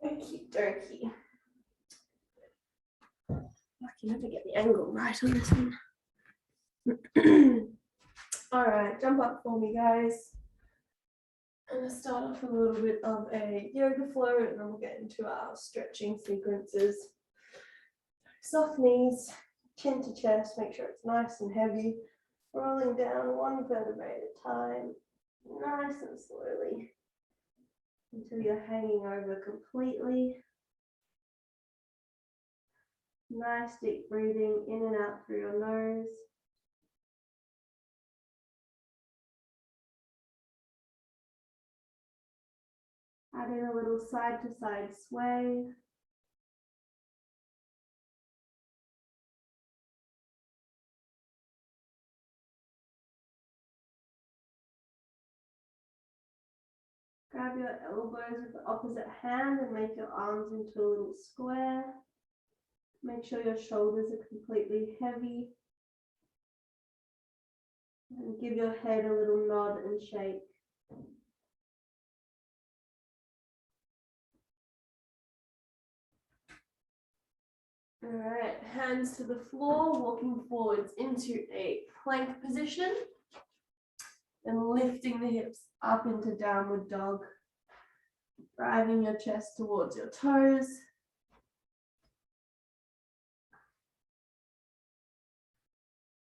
Okie dokie. I can never get the angle right on this one. All right, jump up for me, guys. I'm gonna start off with a little bit of a yoga flow, and then we'll get into our stretching sequences. Soft knees, chin to chest, make sure it's nice and heavy. Rolling down one vertebrae at a time, nice and slowly, until you're hanging over completely. Nice deep breathing in and out through your nose. Add in a little side to side sway. Grab your elbows with the opposite hand and make your arms into a little square. Make sure your shoulders are completely heavy. And give your head a little nod and shake. All right, hands to the floor, walking forwards into a plank position. And lifting the hips up into downward dog. Driving your chest towards your toes.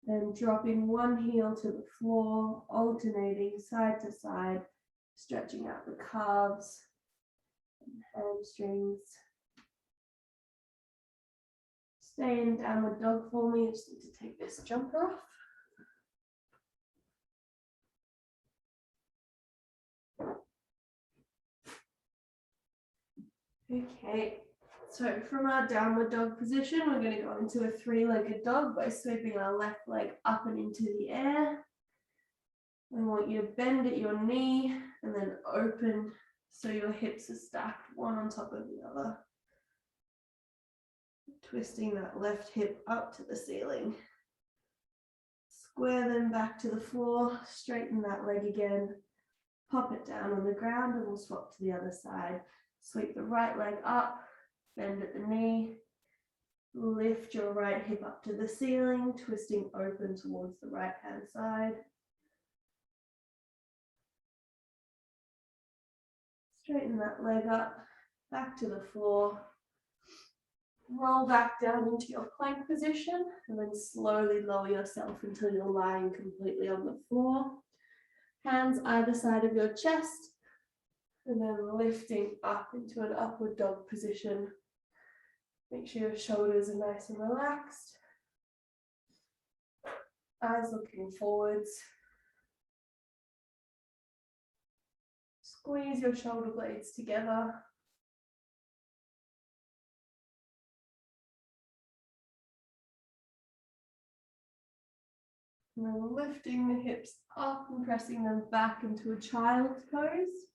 Then dropping one heel to the floor, alternating side to side, stretching out the calves and hamstrings. Stay in downward dog for me. I just need to take this jumper off. Okay, so from our downward dog position, we're going to go into a three-legged dog by sweeping our left leg up and into the air. I want you to bend at your knee and then open so your hips are stacked one on top of the other. Twisting that left hip up to the ceiling. Square them back to the floor, straighten that leg again, pop it down on the ground, and we'll swap to the other side. Sweep the right leg up, bend at the knee, lift your right hip up to the ceiling, twisting open towards the right hand side. Straighten that leg up, back to the floor. Roll back down into your plank position and then slowly lower yourself until you're lying completely on the floor. Hands either side of your chest and then lifting up into an upward dog position. Make sure your shoulders are nice and relaxed. Eyes looking forwards. Squeeze your shoulder blades together. And then lifting the hips up and pressing them back into a child's pose.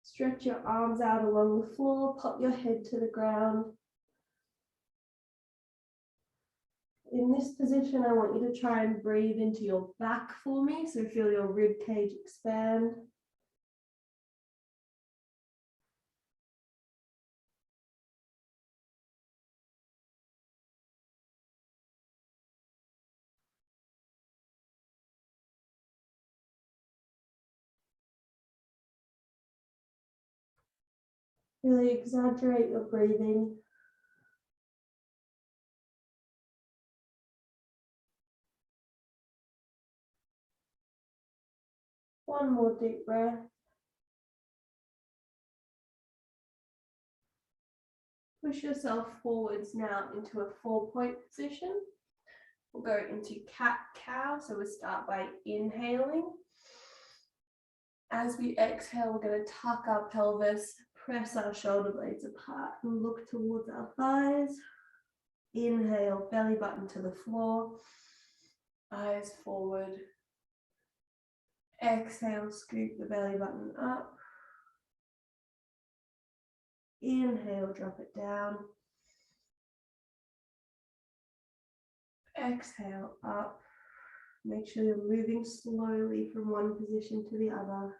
Stretch your arms out along the floor, pop your head to the ground. In this position, I want you to try and breathe into your back for me, so feel your rib cage expand. Really exaggerate your breathing. One more deep breath. Push yourself forwards now into a 4-point position. We'll go into cat-cow, so we'll start by inhaling. As we exhale, we're going to tuck our pelvis, press our shoulder blades apart and look towards our thighs. Inhale, belly button to the floor, eyes forward. Exhale, scoop the belly button up. Inhale, drop it down. Exhale, up. Make sure you're moving slowly from one position to the other.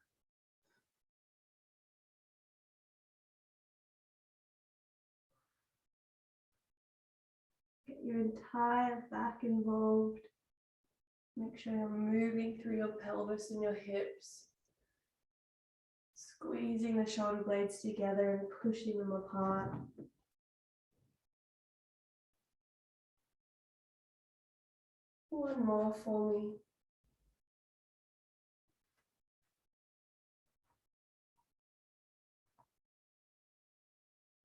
your entire back involved. Make sure you're moving through your pelvis and your hips, squeezing the shoulder blades together and pushing them apart. One more for me.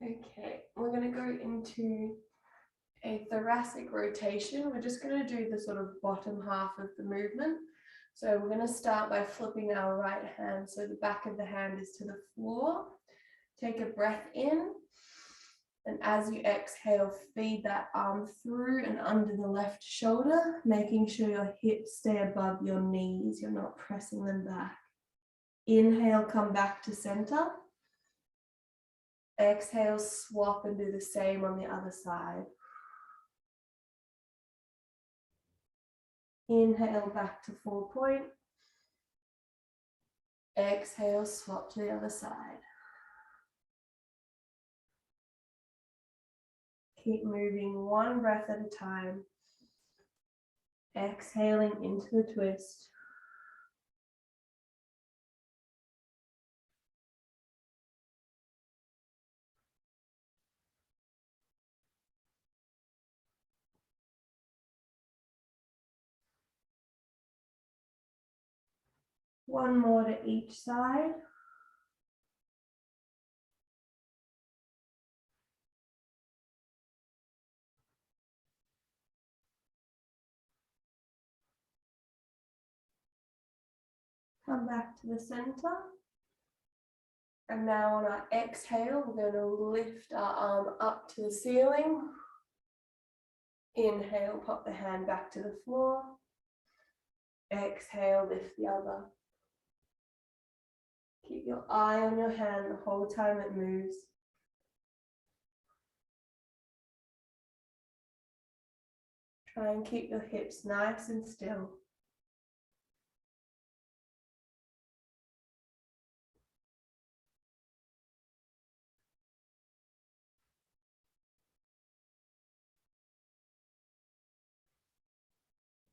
Okay, we're going to go into a thoracic rotation. We're just going to do the sort of bottom half of the movement. So we're going to start by flipping our right hand so the back of the hand is to the floor. Take a breath in, and as you exhale, feed that arm through and under the left shoulder, making sure your hips stay above your knees. You're not pressing them back. Inhale, come back to center. Exhale, swap and do the same on the other side. Inhale, back to 4 point. Exhale, swap to the other side. Keep moving one breath at a time. Exhaling into the twist. One more to each side. Come back to the center. And now on our exhale, we're going to lift our arm up to the ceiling. Inhale, pop the hand back to the floor. Exhale, lift the other. Keep your eye on your hand the whole time it moves. Try and keep your hips nice and still.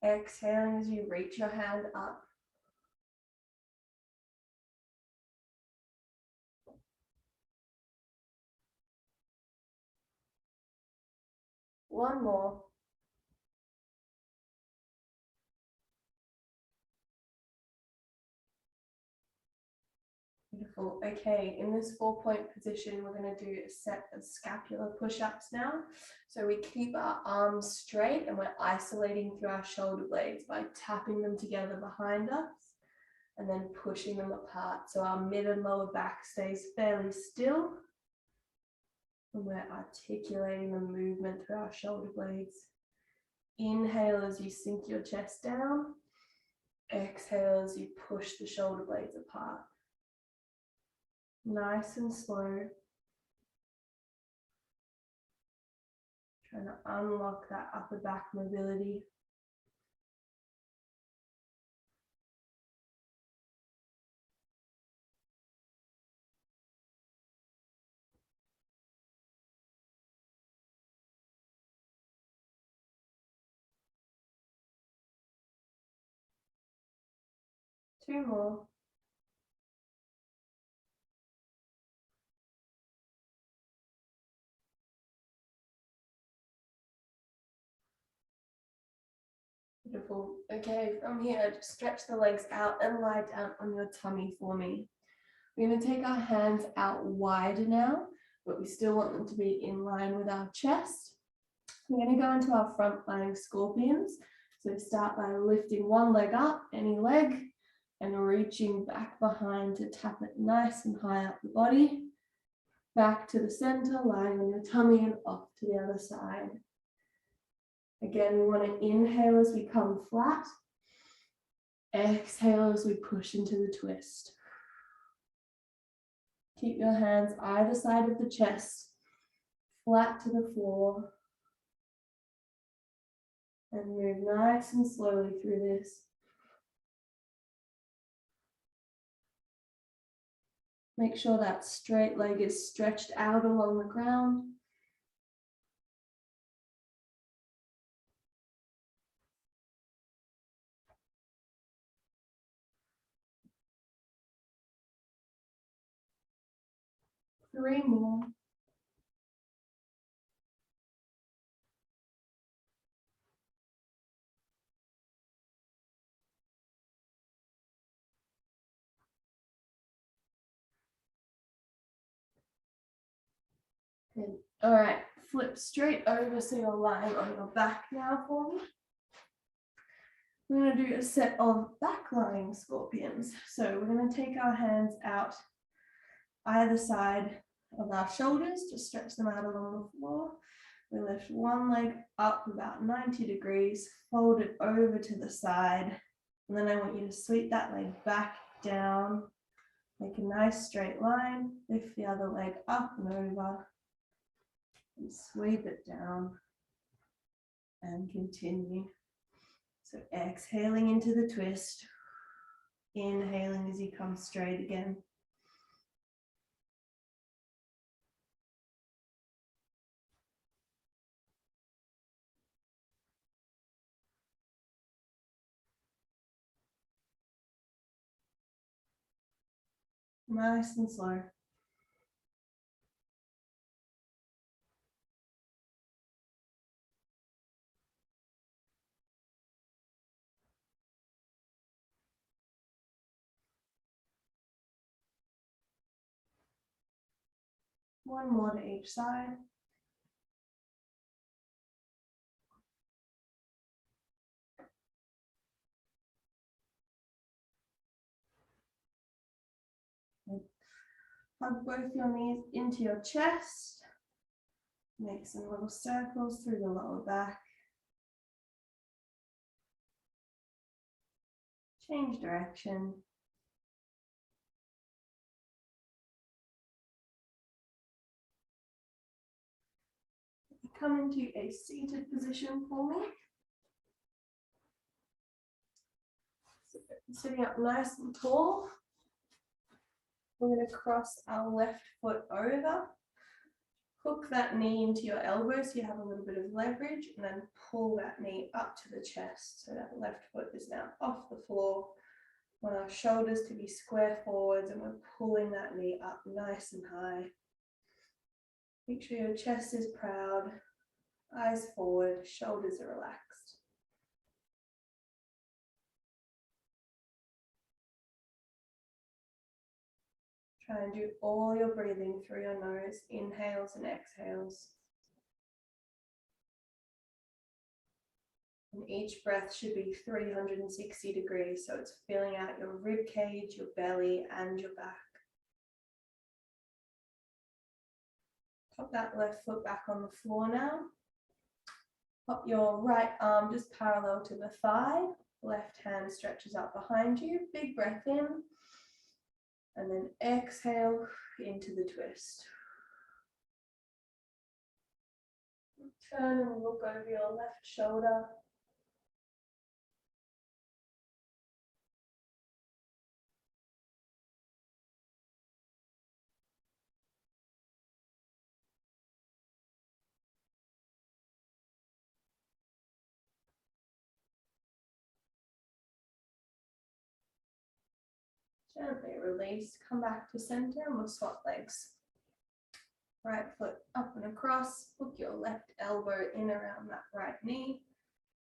Exhaling as you reach your hand up. One more. Beautiful. Okay, in this 4 point position, we're going to do a set of scapular push-ups now. So we keep our arms straight and we're isolating through our shoulder blades by tapping them together behind us and then pushing them apart. So our mid and lower back stays fairly still. And we're articulating the movement through our shoulder blades. Inhale as you sink your chest down. Exhale as you push the shoulder blades apart. Nice and slow. Trying to unlock that upper back mobility. Two more. Beautiful. Okay, from here, just stretch the legs out and lie down on your tummy for me. We're going to take our hands out wider now, but we still want them to be in line with our chest. We're going to go into our front lying scorpions. So start by lifting one leg up, any leg, and reaching back behind to tap it nice and high up the body. Back to the center, lying on your tummy and off to the other side. Again, we want to inhale as we come flat. Exhale as we push into the twist. Keep your hands either side of the chest, flat to the floor. And move nice and slowly through this. Make sure that straight leg is stretched out along the ground. 3 more. Good. All right, flip straight over so you're lying on your back now for me. We're going to do a set of back lying scorpions. So we're going to take our hands out either side of our shoulders to stretch them out along the floor. We lift one leg up about 90 degrees, fold it over to the side, and then I want you to sweep that leg back down, make a nice straight line, lift the other leg up and over, and sweep it down, and continue. So exhaling into the twist, inhaling as you come straight again. Nice and slow. One more to each side. Hug both your knees into your chest. Make some little circles through the lower back. Change direction. Come into a seated position for me. Sitting up nice and tall. We're going to cross our left foot over. Hook that knee into your elbow so you have a little bit of leverage, and then pull that knee up to the chest. So that left foot is now off the floor. We want our shoulders to be square forwards, and we're pulling that knee up nice and high. Make sure your chest is proud, eyes forward, shoulders are relaxed. Try and do all your breathing through your nose, inhales and exhales. And each breath should be 360 degrees, so it's filling out your rib cage, your belly, and your back. Pop that left foot back on the floor now. Pop your right arm just parallel to the thigh. Left hand stretches out behind you. Big breath in. And then exhale into the twist. Turn and look over your left shoulder. Gently release, come back to center, and we'll swap legs. Right foot up and across, hook your left elbow in around that right knee,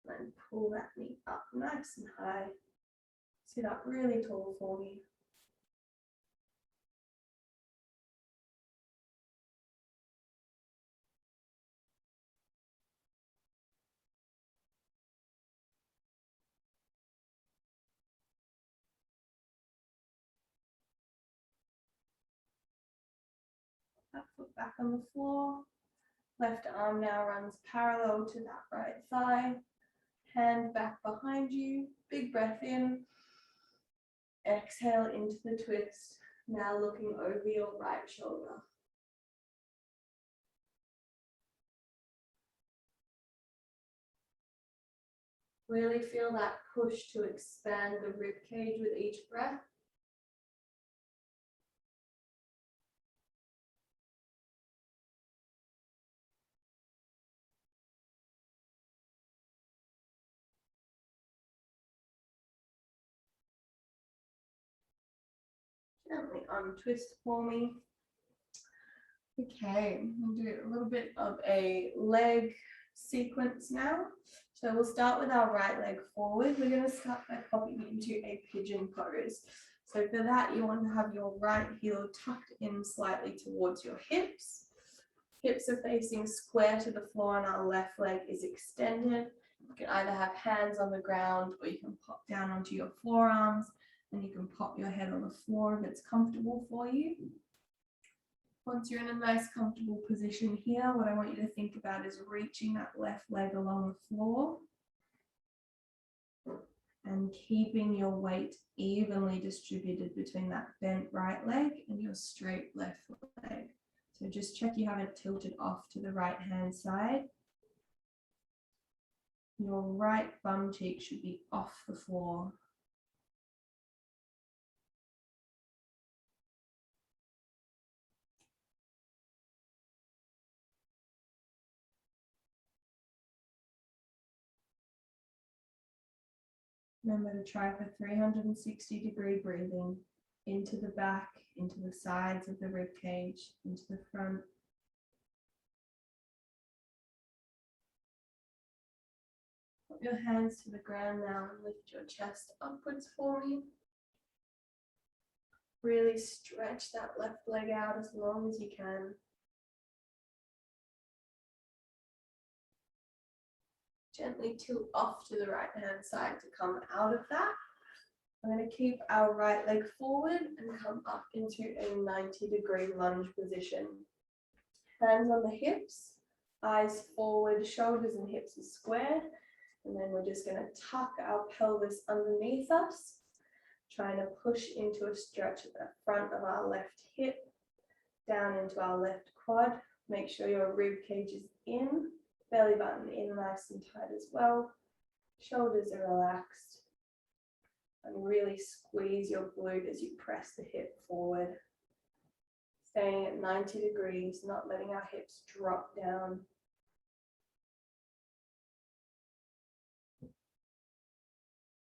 and pull that knee up nice and high. Sit up really tall for me. That foot back on the floor. Left arm now runs parallel to that right thigh. Hand back behind you. Big breath in. Exhale into the twist. Now looking over your right shoulder. Really feel that push to expand the rib cage with each breath. Gently untwist for me. Okay, we'll do a little bit of a leg sequence now. So we'll start with our right leg forward. We're going to start by popping into a pigeon pose. So for that, you want to have your right heel tucked in slightly towards your hips. Hips are facing square to the floor and our left leg is extended. You can either have hands on the ground or you can pop down onto your forearms and you can pop your head on the floor if it's comfortable for you. Once you're in a nice comfortable position here, what I want you to think about is reaching that left leg along the floor and keeping your weight evenly distributed between that bent right leg and your straight left leg. So just check you haven't tilted off to the right hand side. Your right bum cheek should be off the floor. Remember to try for 360-degree breathing into the back, into the sides of the rib cage, into the front. Put your hands to the ground now and lift your chest upwards for me. Really stretch that left leg out as long as you can. Gently tilt off to the right hand side to come out of that. I'm going to keep our right leg forward and come up into a 90-degree lunge position. Hands on the hips, eyes forward, shoulders and hips are squared. And then we're just going to tuck our pelvis underneath us, trying to push into a stretch at the front of our left hip, down into our left quad. Make sure your rib cage is in, belly button in nice and tight as well. Shoulders are relaxed. And really squeeze your glute as you press the hip forward. Staying at 90 degrees, not letting our hips drop down.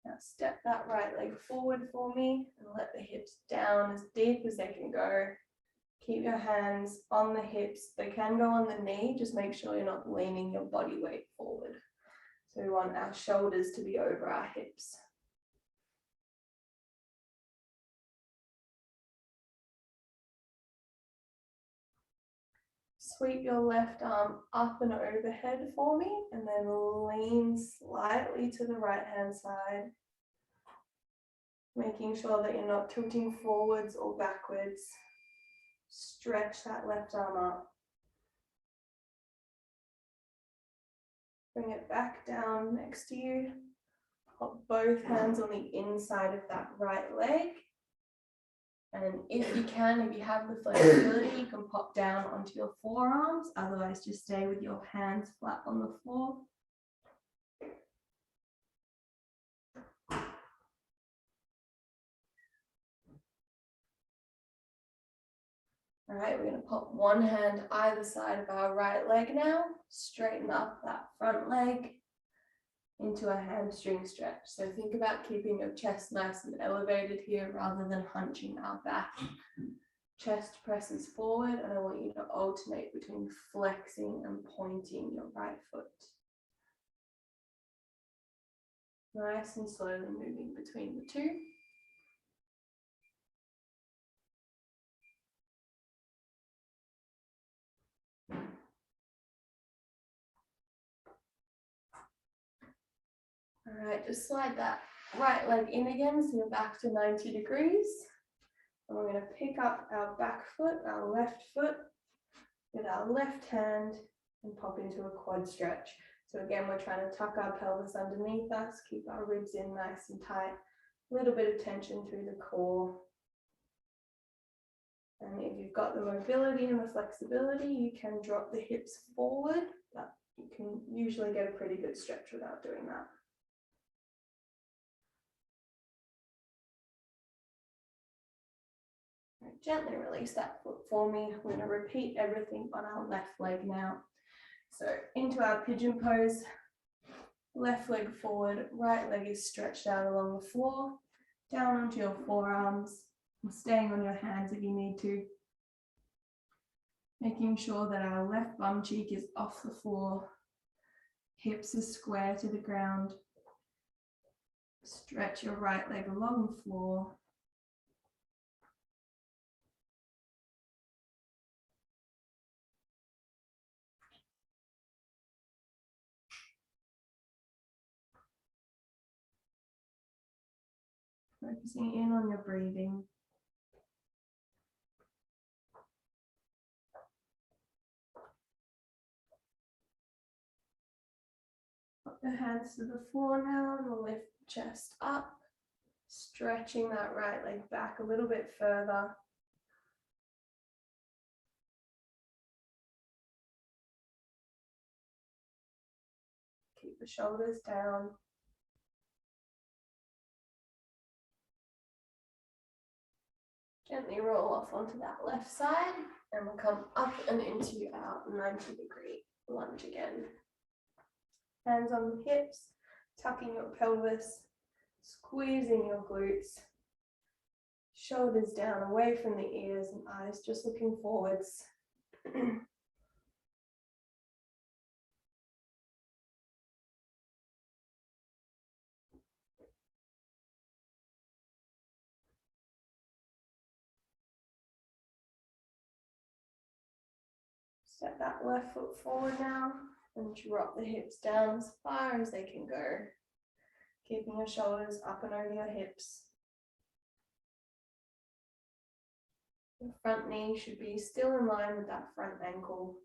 Now step that right leg forward for me and let the hips down as deep as they can go. Keep your hands on the hips. They can go on the knee, just make sure you're not leaning your body weight forward. So we want our shoulders to be over our hips. Sweep your left arm up and overhead for me, and then lean slightly to the right hand side, making sure that you're not tilting forwards or backwards. Stretch that left arm up. Bring it back down next to you. Pop both hands on the inside of that right leg. And if you can, if you have the flexibility, you can pop down onto your forearms. Otherwise, just stay with your hands flat on the floor. All right, we're going to pop one hand either side of our right leg now. Straighten up that front leg into a hamstring stretch. So think about keeping your chest nice and elevated here rather than hunching our back. Chest presses forward, and I want you to alternate between flexing and pointing your right foot. Nice and slowly moving between the two. All right, just slide that right leg in again, so you're back to 90 degrees. And we're going to pick up our back foot, our left foot, with our left hand and pop into a quad stretch. So again, we're trying to tuck our pelvis underneath us, keep our ribs in nice and tight, a little bit of tension through the core. And if you've got the mobility and the flexibility, you can drop the hips forward, but you can usually get a pretty good stretch without doing that. Gently release that foot for me. We're going to repeat everything on our left leg now. So into our pigeon pose, left leg forward, right leg is stretched out along the floor, down onto your forearms, or staying on your hands if you need to. Making sure that our left bum cheek is off the floor, hips are square to the ground. Stretch your right leg along the floor. Focusing in on your breathing. Put the hands to the floor now and we'll lift the chest up, stretching that right leg back a little bit further. Keep the shoulders down. Gently roll off onto that left side and we'll come up and into our 90-degree lunge again. Hands on the hips, tucking your pelvis, squeezing your glutes, shoulders down away from the ears and eyes just looking forwards. Step that left foot forward now and drop the hips down as far as they can go. Keeping your shoulders up and over your hips. Your front knee should be still in line with that front ankle.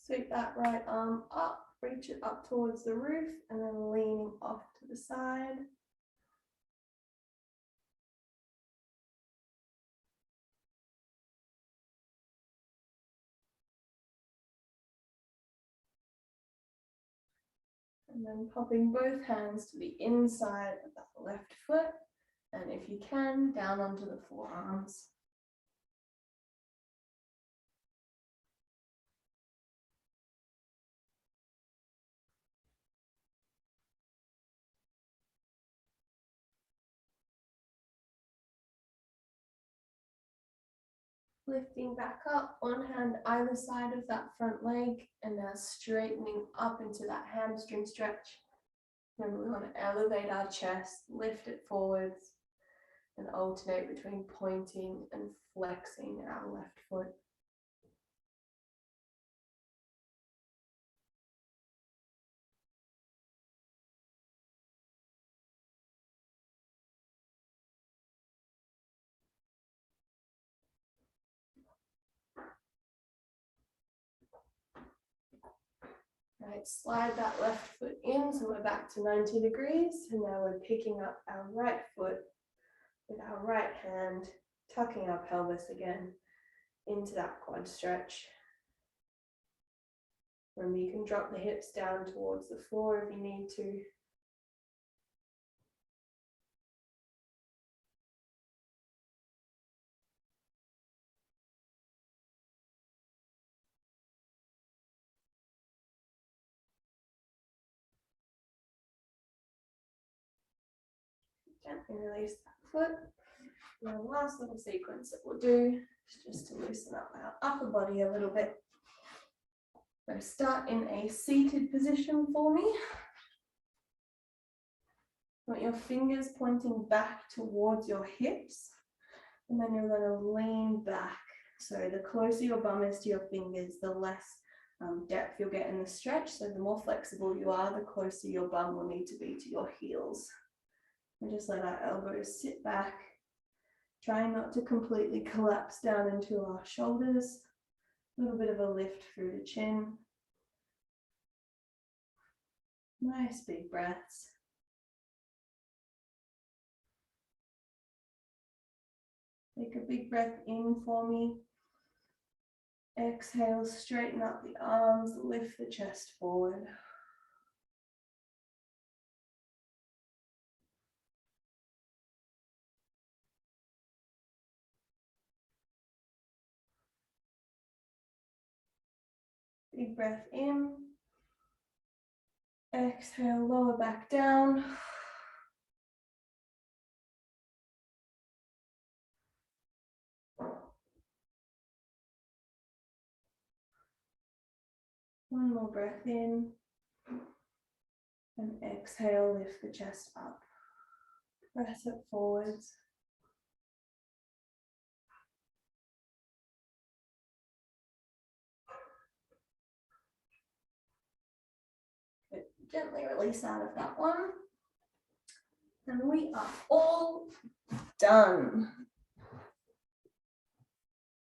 Sweep that right arm up, reach it up towards the roof and then leaning off to the side. And then popping both hands to the inside of that left foot. And if you can, down onto the forearms. Lifting back up, one hand either side of that front leg, and now straightening up into that hamstring stretch. Then we want to elevate our chest, lift it forwards, and alternate between pointing and flexing our left foot. Right, slide that left foot in, so we're back to 90 degrees, and now we're picking up our right foot with our right hand, tucking our pelvis again into that quad stretch. Remember, you can drop the hips down towards the floor if you need to. Gently release that foot. And the last little sequence that we'll do is just to loosen up our upper body a little bit. So start in a seated position for me. Want your fingers pointing back towards your hips, and then you're going to lean back. So the closer your bum is to your fingers, the less depth you'll get in the stretch. So the more flexible you are, the closer your bum will need to be to your heels. And just let our elbows sit back, trying not to completely collapse down into our shoulders. A little bit of a lift through the chin. Nice big breaths. Take a big breath in for me. Exhale, straighten up the arms, lift the chest forward. Big breath in. Exhale, lower back down. One more breath in. And exhale, lift the chest up. Press it forwards. Good. Gently release out of that one. And we are all done.